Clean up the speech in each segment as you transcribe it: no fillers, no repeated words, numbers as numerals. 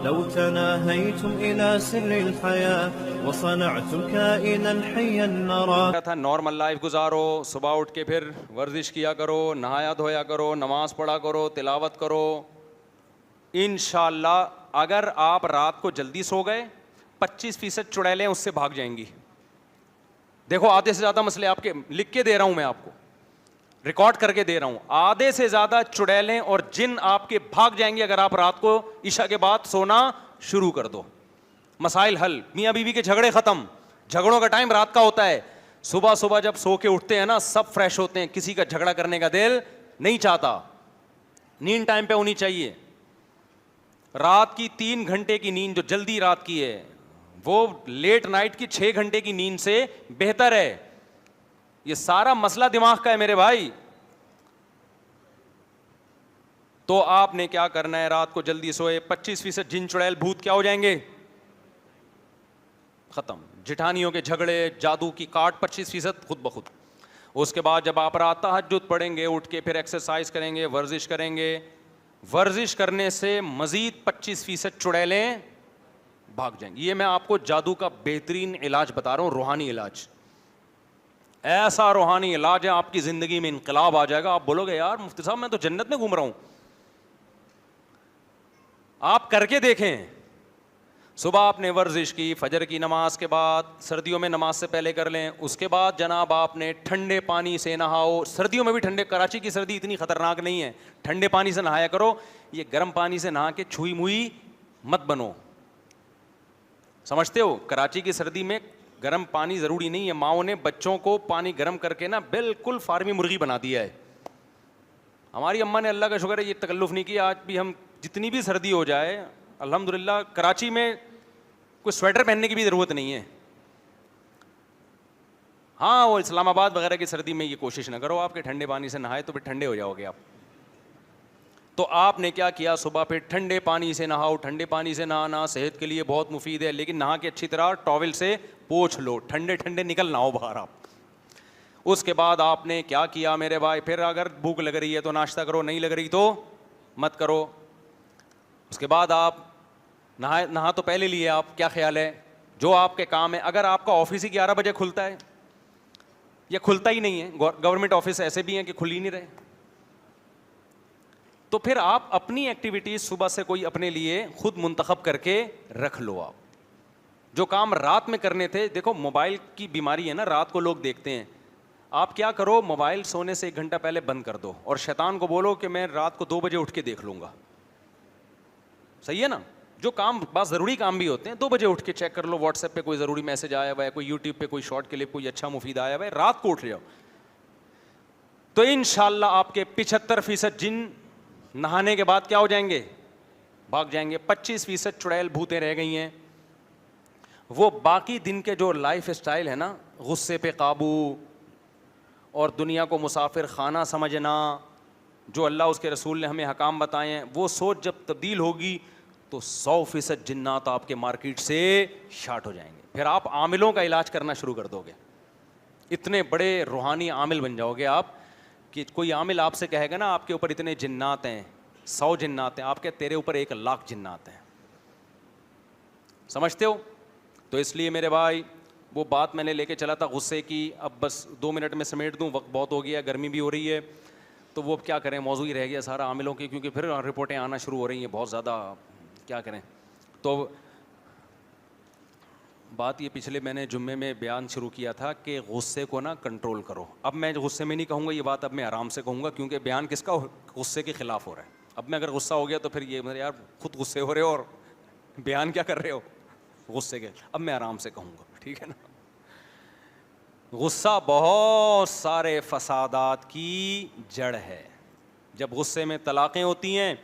لو تناهيتم إلى سر الحياة وصنعتم كائنا حيا نرى. تھا نارمل لائف گزارو, صبح اٹھ کے پھر ورزش کیا کرو, نہایا دھویا کرو, نماز پڑھا کرو, تلاوت کرو. انشاءاللہ اگر آپ رات کو جلدی سو گئے 25% چڑیلیں اس سے بھاگ جائیں گی. دیکھو آدھے سے زیادہ مسئلے آپ کے لکھ کے دے رہا ہوں, میں آپ کو ریکارڈ کر کے دے رہا ہوں, آدھے سے زیادہ چڑیلیں اور جن آپ کے بھاگ جائیں گے اگر آپ رات کو عشاء کے بعد سونا شروع کر دو. مسائل حل, میاں بیوی کے جھگڑے ختم. جھگڑوں کا ٹائم رات کا ہوتا ہے. صبح صبح جب سو کے اٹھتے ہیں نا سب فریش ہوتے ہیں, کسی کا جھگڑا کرنے کا دل نہیں چاہتا. نیند ٹائم پہ ہونی چاہیے. رات کی 3 گھنٹے کی نیند جو جلدی رات کی ہے وہ لیٹ نائٹ کی 6 گھنٹے کی نیند سے بہتر ہے. یہ سارا مسئلہ دماغ کا ہے میرے بھائی. تو آپ نے کیا کرنا ہے, رات کو جلدی سوئے, 25% جن چڑیل بھوت کیا ہو جائیں گے, ختم. جٹھانیوں کے جھگڑے, جادو کی کاٹ 25% خود بخود. اس کے بعد جب آپ رات تہجد پڑھیں گے, اٹھ کے پھر ایکسرسائز کریں گے, ورزش کریں گے, ورزش کرنے سے مزید 25% چڑیلیں بھاگ جائیں گی. یہ میں آپ کو جادو کا بہترین علاج بتا رہا ہوں, روحانی علاج. ایسا روحانی علاج ہے آپ کی زندگی میں انقلاب آ جائے گا. آپ بولو گے یار مفتی صاحب میں تو جنت میں گھوم رہا ہوں. آپ کر کے دیکھیں. صبح آپ نے ورزش کی, فجر کی نماز کے بعد, سردیوں میں نماز سے پہلے کر لیں. اس کے بعد جناب آپ نے ٹھنڈے پانی سے نہاؤ. سردیوں میں بھی ٹھنڈے, کراچی کی سردی اتنی خطرناک نہیں ہے, ٹھنڈے پانی سے نہایا کرو. یہ گرم پانی سے نہا کے چھوئی موئی مت بنو. سمجھتے ہو, کراچی کی سردی میں گرم پانی ضروری نہیں ہے. ماؤں نے بچوں کو پانی گرم کر کے نا بالکل فارمی مرغی بنا دیا ہے. ہماری اماں نے اللہ کا شکر ہے یہ تکلف نہیں کیا. آج بھی ہم جتنی بھی سردی ہو جائے الحمدللہ کراچی میں کوئی سویٹر پہننے کی بھی ضرورت نہیں ہے. ہاں وہ اسلام آباد وغیرہ کی سردی میں یہ کوشش نہ کرو آپ کے ٹھنڈے پانی سے نہائے تو پھر ٹھنڈے ہو جاؤ گے آپ. تو آپ نے کیا کیا, صبح پھر ٹھنڈے پانی سے نہاؤ. ٹھنڈے پانی سے نہانا صحت کے لیے بہت مفید ہے, لیکن نہا کے اچھی طرح ٹاول سے پوچھ لو, ٹھنڈے ٹھنڈے نکل نہ ہو باہر آپ. اس کے بعد آپ نے کیا کیا میرے بھائی, پھر اگر بھوک لگ رہی ہے تو ناشتہ کرو, نہیں لگ رہی تو مت کرو. اس کے بعد آپ نہا تو پہلے لیے آپ, کیا خیال ہے جو آپ کے کام ہے, اگر آپ کا آفس ہی 11 بجے کھلتا ہے یا کھلتا ہی نہیں ہے, گورنمنٹ آفس ایسے بھی ہیں کہ کھل ہی نہیں رہے, تو پھر آپ اپنی ایکٹیویٹیز صبح سے کوئی اپنے لیے خود منتخب کر کے رکھ لو. آپ جو کام رات میں کرنے تھے, دیکھو موبائل کی بیماری ہے نا, رات کو لوگ دیکھتے ہیں. آپ کیا کرو, موبائل سونے سے 1 گھنٹہ پہلے بند کر دو اور شیطان کو بولو کہ میں رات کو 2 بجے اٹھ کے دیکھ لوں گا. صحیح ہے نا, جو کام بس ضروری کام بھی ہوتے ہیں 2 بجے اٹھ کے چیک کر لو, واٹس ایپ پہ کوئی ضروری میسج آیا ہوا ہے, کوئی یوٹیوب پہ کوئی شارٹ کلپ کوئی اچھا مفید آیا ہوا ہے, رات کو اٹھ جاؤ. تو انشاءاللہ آپ کے 75% جن نہانے کے بعد کیا ہو جائیں گے, بھاگ جائیں گے. 25% چڑیل بھوتیں رہ گئی ہیں. وہ باقی دن کے جو لائف اسٹائل ہے نا, غصے پہ قابو اور دنیا کو مسافر خانہ سمجھنا, جو اللہ اس کے رسول نے ہمیں حکام بتائے ہیں, وہ سوچ جب تبدیل ہوگی تو 100% جنات آپ کے مارکیٹ سے شارٹ ہو جائیں گے. پھر آپ عاملوں کا علاج کرنا شروع کر دو گے. اتنے بڑے روحانی عامل بن جاؤ گے آپ کہ کوئی عامل آپ سے کہے گا نا آپ کے اوپر اتنے جنات ہیں, 100 جنات ہیں, آپ کے تیرے اوپر 1,00,000 جنات ہیں. سمجھتے ہو؟ تو اس لیے میرے بھائی وہ بات میں نے لے کے چلا تھا غصے کی, اب بس 2 منٹ میں سمیٹ دوں, وقت بہت ہو گیا, گرمی بھی ہو رہی ہے, تو وہ کیا کریں, موضوع ہی رہ گیا سارا عاملوں کی, کیونکہ پھر رپورٹیں آنا شروع ہو رہی ہیں بہت زیادہ, کیا کریں. تو بات یہ پچھلے میں نے جمعے میں بیان شروع کیا تھا کہ غصے کو نا کنٹرول کرو. اب میں غصے میں نہیں کہوں گا یہ بات, اب میں آرام سے کہوں گا, کیونکہ بیان کس کا, غصے کے خلاف ہو رہا ہے. اب میں اگر غصہ ہو گیا تو پھر یہ یار خود غصے ہو رہے ہو اور بیان کیا کر رہے ہو غصے کے. اب میں آرام سے کہوں گا, ٹھیک ہے نا. غصہ بہت سارے فسادات کی جڑ ہے. جب غصے میں طلاقیں ہوتی ہیں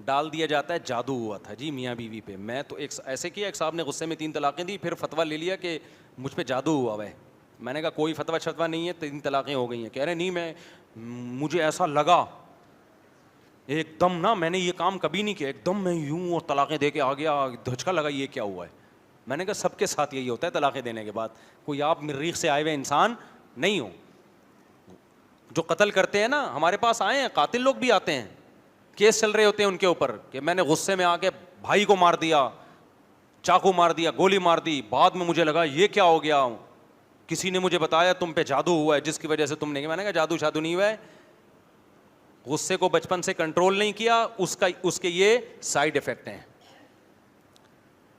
ڈال دیا جاتا ہے جادو ہوا تھا جی میاں بیوی پہ. میں تو ایسے کیا, ایک صاحب نے غصے میں 3 طلاقیں دی, پھر فتویٰ لے لیا کہ مجھ پہ جادو ہوا ہے. میں نے کہا کوئی فتویٰ نہیں ہے, 3 طلاقیں ہو گئی ہیں. کہہ رہے نہیں, مجھے ایسا لگا ایک دم نا, میں نے یہ کام کبھی نہیں کیا, ایک دم میں یوں اور طلاقیں دے کے آ گیا, دھچکا لگا یہ کیا ہوا ہے. میں نے کہا سب کے ساتھ یہی ہوتا ہے طلاقیں دینے کے بعد, کوئی آپ مریخ سے آئے ہوئے انسان نہیں ہو. جو قتل کرتے ہیں نا, ہمارے پاس آئے ہیں قاتل لوگ بھی آتے ہیں, کیس چل رہے ہوتے ہیں ان کے اوپر کہ میں نے غصے میں آ کے بھائی کو مار دیا, چاقو مار دیا, گولی مار دی, بعد میں مجھے لگا یہ کیا ہو گیا, کسی نے مجھے بتایا تم پہ جادو ہوا ہے جس کی وجہ سے تم نے, میں نے کہا جادو شادو نہیں ہوا ہے, غصے کو بچپن سے کنٹرول نہیں کیا, اس کے یہ سائیڈ افیکٹ ہیں.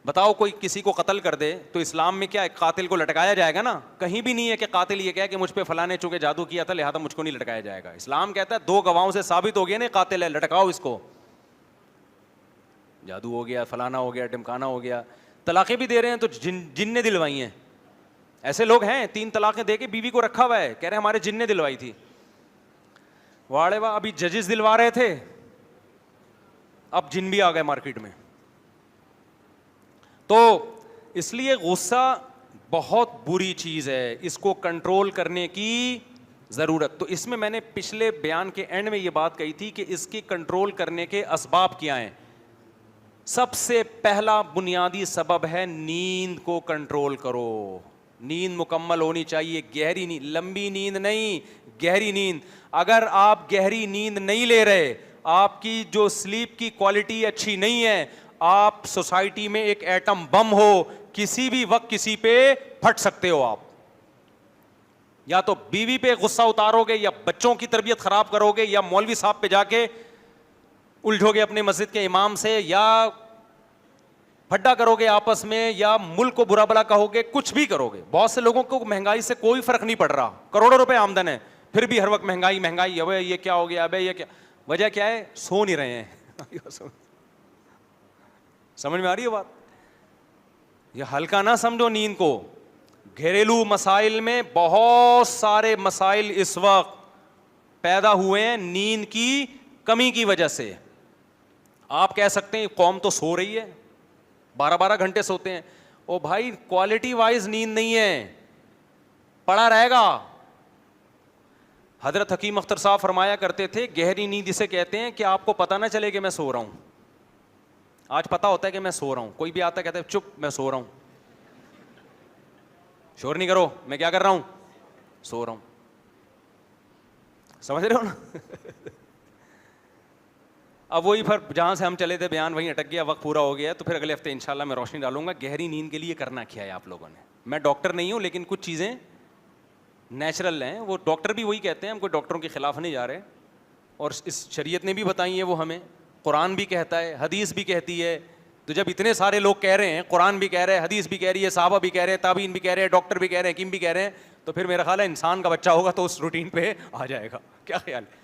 بتاؤ کوئی کسی کو قتل کر دے تو اسلام میں کیا ہے, قاتل کو لٹکایا جائے گا نا, کہیں بھی نہیں ہے کہ قاتل یہ کہے کہ مجھ پہ فلاں نے چونکہ جادو کیا تھا لہذا مجھ کو نہیں لٹکایا جائے گا. اسلام کہتا ہے 2 گواہوں سے ثابت ہو گیا نا قاتل ہے, لٹکاؤ اس کو, جادو ہو گیا, فلانا ہو گیا, ڈمکانا ہو گیا. طلاقیں بھی دے رہے ہیں تو جن نے دلوائی ہیں, ایسے لوگ ہیں 3 طلاقیں دے کے بیوی کو رکھا ہوا ہے, کہہ رہے ہیں ہمارے جن نے دلوائی تھی. واڑے واہ, ابھی ججز دلوا رہے تھے, اب جن بھی آ گئے مارکیٹ میں. تو اس لیے غصہ بہت بری چیز ہے, اس کو کنٹرول کرنے کی ضرورت. تو اس میں میں نے پچھلے بیان کے اینڈ میں یہ بات کہی تھی کہ اس کی کنٹرول کرنے کے اسباب کیا ہیں. سب سے پہلا بنیادی سبب ہے نیند کو کنٹرول کرو. نیند مکمل ہونی چاہیے, گہری نیند, لمبی نیند نہیں, گہری نیند. اگر آپ گہری نیند نہیں لے رہے, آپ کی جو سلیپ کی کوالٹی اچھی نہیں ہے, آپ سوسائٹی میں ایک ایٹم بم ہو, کسی بھی وقت کسی پہ پھٹ سکتے ہو. آپ یا تو بیوی پہ غصہ اتارو گے, یا بچوں کی تربیت خراب کرو گے, یا مولوی صاحب پہ جا کے الجھو گے اپنے مسجد کے امام سے, یا پھڈا کرو گے آپس میں, یا ملک کو برا بلا کہو گے, کچھ بھی کرو گے. بہت سے لوگوں کو مہنگائی سے کوئی فرق نہیں پڑ رہا, کروڑوں روپے آمدن ہے, پھر بھی ہر وقت مہنگائی مہنگائی, ابے یہ کیا ہو گیا, ابے یہ کیا. وجہ کیا ہے, سو نہیں رہے ہیں. سمجھ میں آ رہی ہے بات؟ یہ ہلکا نہ سمجھو نیند کو. گھریلو مسائل میں بہت سارے مسائل اس وقت پیدا ہوئے ہیں نیند کی کمی کی وجہ سے. آپ کہہ سکتے ہیں قوم تو سو رہی ہے, 12 گھنٹے سوتے ہیں. او بھائی کوالٹی وائز نیند نہیں ہے, پڑا رہے گا. حضرت حکیم اختر صاحب فرمایا کرتے تھے گہری نیند اسے کہتے ہیں کہ آپ کو پتہ نہ چلے کہ میں سو رہا ہوں. آج پتہ ہوتا ہے کہ میں سو رہا ہوں, کوئی بھی آتا ہے کہتا ہے چپ میں سو رہا ہوں, شور نہیں کرو, میں کیا کر رہا ہوں, سو رہا ہوں. سمجھ رہے ہو نا؟ اب وہی پھر جہاں سے ہم چلے تھے بیان وہیں اٹک گیا, وقت پورا ہو گیا, تو پھر اگلے ہفتے انشاءاللہ میں روشنی ڈالوں گا گہری نیند کے لیے کرنا کیا ہے آپ لوگوں نے. میں ڈاکٹر نہیں ہوں, لیکن کچھ چیزیں نیچرل ہیں, وہ ڈاکٹر بھی وہی کہتے ہیں, ہم کوئی ڈاکٹروں کے خلاف نہیں جا رہے, اور اس شریعت نے بھی بتائی ہے وہ ہمیں, قرآن بھی کہتا ہے, حدیث بھی کہتی ہے. تو جب اتنے سارے لوگ کہہ رہے ہیں, قرآن بھی کہہ رہے ہیں, حدیث بھی کہہ رہی ہے, صحابہ بھی کہہ رہے ہیں, تابعین بھی کہہ رہے ہیں, ڈاکٹر بھی کہہ رہے ہیں, حکیم بھی کہہ رہے ہیں, تو پھر میرا خیال ہے انسان کا بچہ ہوگا تو اس روٹین پہ آ جائے گا. کیا خیال ہے؟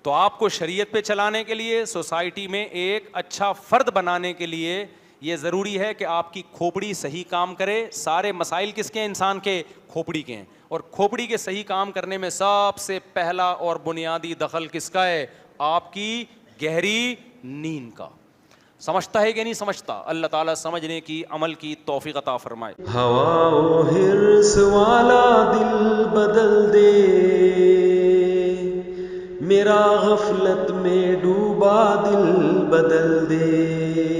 تو آپ کو شریعت پہ چلانے کے لیے, سوسائٹی میں ایک اچھا فرد بنانے کے لیے یہ ضروری ہے کہ آپ کی کھوپڑی صحیح کام کرے. سارے مسائل کس کے ہیں انسان کے؟ کھوپڑی کے ہیں. اور کھوپڑی کے صحیح کام کرنے میں سب سے پہلا اور بنیادی دخل کس کا ہے؟ آپ کی گہری نیند کا. سمجھتا ہے کہ نہیں سمجھتا؟ اللہ تعالیٰ سمجھنے کی عمل کی توفیق عطا فرمائے. ہوا و حرص والا دل بدل دے, میرا غفلت میں ڈوبا دل بدل دے.